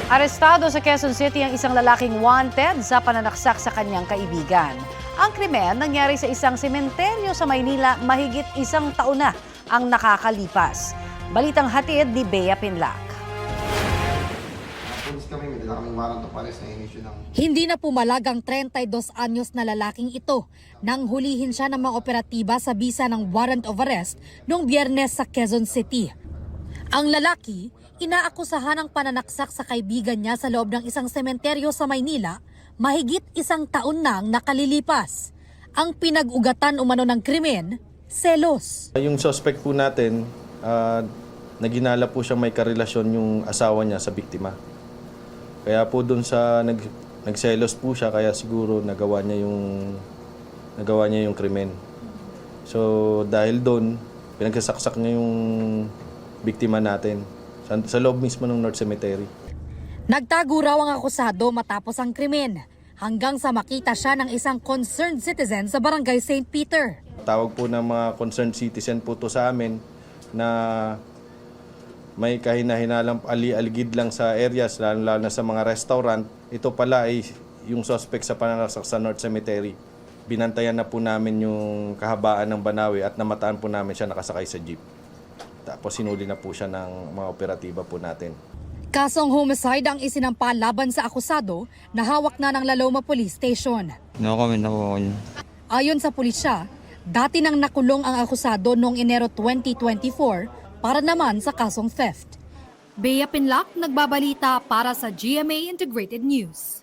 Arestado sa Quezon City ang isang lalaking wanted sa pananaksak sa kanyang kaibigan. Ang krimen nangyari sa isang sementeryo sa Maynila mahigit isang taon na ang nakakalipas. Balitang hatid ni Bea Pinlac. Hindi na pumalag ang 32 anyos na lalaking ito nang hulihin siya ng mga operatiba sa bisa ng warrant of arrest noong Biyernes sa Quezon City. Ang lalaki, inaakusahan ng pananaksak sa kaibigan niya sa loob ng isang sementeryo sa Maynila mahigit isang taon nang nakalilipas. Ang pinag-ugatan umano ng krimen, selos. Yung suspect po natin, naginala po siya may karelasyon yung asawa niya sa biktima. Kaya po doon sa nagselos po siya, kaya siguro nagawa niya yung krimen. So dahil doon, pinagsasaksak niya yung biktima natin sa loob mismo ng North Cemetery. Nagtago raw ang akusado matapos ang krimen hanggang sa makita siya ng isang concerned citizen sa barangay St. Peter. Tawag po ng mga concerned citizen po to sa amin na may kahina-hinalang ali-aligid lang sa areas, lalo na sa mga restaurant. Ito pala ay yung suspect sa pananaksak sa North Cemetery. Binantayan na po namin yung kahabaan ng Banawe at namataan po namin siya nakasakay sa jeep. Tapos sinuli na po siya ng mga operatiba po natin. Kasong homicide ang isinampa laban sa akusado na hawak na ng Laloma Police Station. No comment na po ako niya. Ayon sa pulisya, dati nang nakulong ang akusado noong Enero 2024 para naman sa kasong theft. Bea Pinlac, nagbabalita para sa GMA Integrated News.